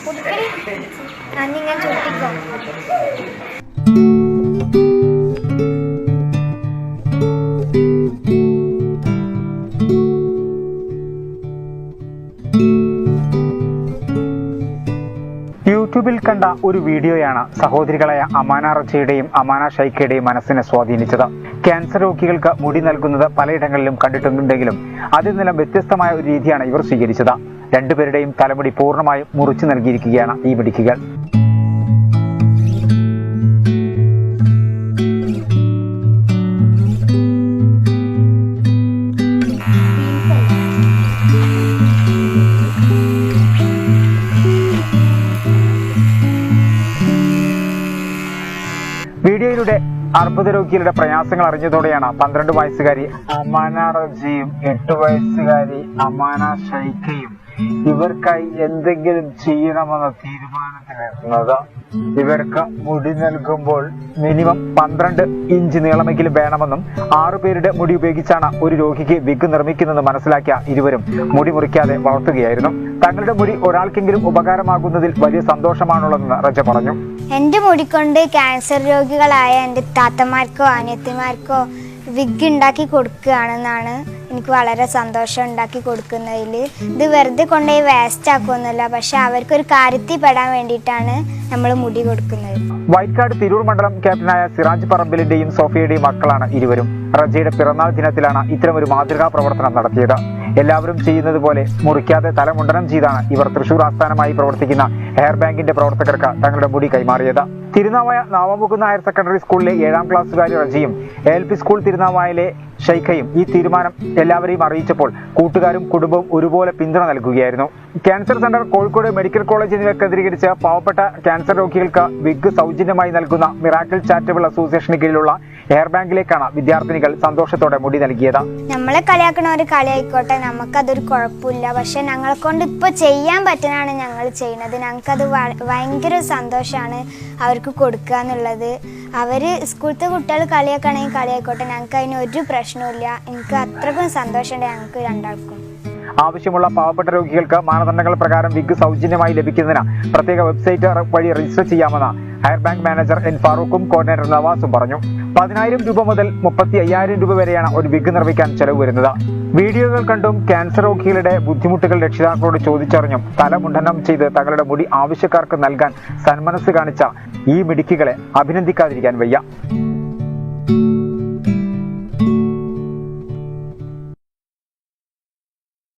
നിങ്ങൾ ചുട്ടിക്കോ. യൂട്യൂബിൽ കണ്ട ഒരു വീഡിയോയാണ് സഹോദരികളായ അമാന റജയുടെയും അമാന ഷൈഖയുടെയും മനസ്സിനെ സ്വാധീനിച്ചത്. ക്യാൻസർ രോഗികൾക്ക് മുടി നൽകുന്നത് പലയിടങ്ങളിലും കണ്ടിട്ടുണ്ടെങ്കിലും അതിൽ നിന്നും വ്യത്യസ്തമായ ഒരു രീതിയാണ് ഇവർ സ്വീകരിച്ചത്. രണ്ടുപേരുടെയും തലമുടി പൂർണ്ണമായും മുറിച്ചു നൽകിയിരിക്കുകയാണ് ഈ മിടുക്കികൾ. വീഡിയോയിലൂടെ അർബുദ രോഗികളുടെ പ്രയാസങ്ങൾ അറിഞ്ഞതോടെയാണ് 12 വയസ്സുകാരി അമാന റജയും 8 വയസ്സുകാരി അമാന ഷൈഖയും ഇവർക്കായി എന്തെങ്കിലും ചെയ്യണമെന്ന തീരുമാനത്തിലെത്തുന്നത്. ഇവർക്ക് മുടി നൽകുമ്പോൾ മിനിമം 12 ഇഞ്ച് നീളമെങ്കിലും വേണമെന്നും 6 പേരുടെ മുടി ഉപയോഗിച്ചാണ് ഒരു രോഗിക്ക് വിഗ് നിർമ്മിക്കുന്നതെന്ന് മനസ്സിലാക്കിയ ഇരുവരും മുടി മുറിക്കാതെ വളർത്തുകയായിരുന്നു. തങ്ങളുടെ മുടി ഒരാൾക്കെങ്കിലും ഉപകാരമാകുന്നതിൽ വലിയ സന്തോഷമാണുള്ളതെന്ന് റജ പറഞ്ഞു. എൻ്റെ മുടി കൊണ്ട് ക്യാൻസർ രോഗികളായ എൻ്റെ താത്തമാർക്കോ അനിയത്തിമാർക്കോ വിഗ് ഉണ്ടാക്കി കൊടുക്കുകയാണെന്നാണ് എനിക്ക് വളരെ സന്തോഷം. ഉണ്ടാക്കി കൊടുക്കുന്നതിൽ ഇത് വെറുതെ കൊണ്ടുപോയി വേസ്റ്റ് ആക്കുന്നില്ല, പക്ഷെ അവർക്കൊരു കാര്യത്തിൽ പെടാൻ വേണ്ടിയിട്ടാണ് നമ്മൾ മുടി കൊടുക്കുന്നത്. വൈറ്റ്കാട് തിരൂർ മണ്ഡലം ക്യാപ്റ്റനായ സിറാജ് പറമ്പിലിന്റെയും സോഫിയയുടെയും മക്കളാണ് ഇരുവരും. റജയുടെ പിറന്നാൾ ദിനത്തിലാണ് ഇത്തരമൊരു മാതൃകാ പ്രവർത്തനം നടത്തിയത്. എല്ലാവരും ചെയ്യുന്നത് പോലെ മുറിക്കാതെ തലമുണ്ടനം ചെയ്താണ് ഇവർ തൃശൂർ ആസ്ഥാനമായി പ്രവർത്തിക്കുന്ന ഹെയർ ബാങ്കിന്റെ പ്രവർത്തകർക്ക് തങ്ങളുടെ മുടി കൈമാറിയത്. തിരുനാവായ നാവാമുകുന്ന ഹയർ സെക്കൻഡറി സ്കൂളിലെ 7ാം ക്ലാസ്സുകാരി റജയും LP സ്കൂൾ തിരുനാവായയിലെ ഷൈഖയും ഈ തീരുമാനം എല്ലാവരെയും അറിയിച്ചപ്പോൾ കൂട്ടുകാരും കുടുംബവും ഒരുപോലെ പിന്തുണ നൽകുകയായിരുന്നു. Cancer centre, Kozhikode medical college എന്നിവ കേന്ദ്രീകരിച്ച് പാവപ്പെട്ട ക്യാൻസർ രോഗികൾക്ക് വിഗ് സൗജന്യമായി നൽകുന്ന മിറാക്കിൾ ചാരിറ്റബിൾ അസോസിയേഷന് കീഴിലുള്ള ഹെയർ ബാങ്കിലേക്കാണ് വിദ്യാർത്ഥിനികൾ സന്തോഷത്തോടെ മുടി നൽകിയത്. നമ്മളെ കളിയാക്കണവര് കളിയായിക്കോട്ടെ, നമുക്കതൊരു കുഴപ്പമില്ല. പക്ഷെ ഞങ്ങളെ കൊണ്ട് ഇപ്പോൾ ചെയ്യാൻ പറ്റുന്നതാണ് ഞങ്ങൾ ചെയ്യുന്നത്. ഞങ്ങൾക്കത് ഭയങ്കര സന്തോഷമാണ് അവർക്ക് കൊടുക്കുക എന്നുള്ളത്. അവർ സ്കൂളത്തെ കുട്ടികൾ കളിയാക്കണമെങ്കിൽ കളിയായിക്കോട്ടെ, ഞങ്ങൾക്ക് അതിന് ഒരു പ്രശ്നവുമില്ല. എനിക്ക് അത്രക്കും സന്തോഷമുണ്ട് ഞങ്ങൾക്ക് രണ്ടാൾക്കും. ആവശ്യമുള്ള പാവപ്പെട്ട രോഗികൾക്ക് മാനദണ്ഡങ്ങൾ പ്രകാരം വിഗ് സൗജന്യമായി ലഭിക്കുന്നതിന് പ്രത്യേക വെബ്സൈറ്റ് വഴി രജിസ്റ്റർ ചെയ്യാമെന്ന് ഹെയർ ബാങ്ക് മാനേജർ എൻ ഫാറൂഖും കോർഡിനേറ്റർ നവാസും പറഞ്ഞു. 10,000 രൂപ മുതൽ 35,000 രൂപ വരെയാണ് ഒരു വിഗ് നിർമ്മിക്കാൻ ചെലവ് വരുന്നത്. വീഡിയോകൾ കണ്ടും ക്യാൻസർ രോഗികളുടെ ബുദ്ധിമുട്ടുകൾ രക്ഷിതാക്കളോട് ചോദിച്ചറിഞ്ഞും തലമുണ്ടനം ചെയ്ത് തങ്ങളുടെ മുടി ആവശ്യക്കാർക്ക് നൽകാൻ സന്മനസ് കാണിച്ച ഈ മിടുക്കികളെ അഭിനന്ദിക്കാതിരിക്കാൻ വയ്യ.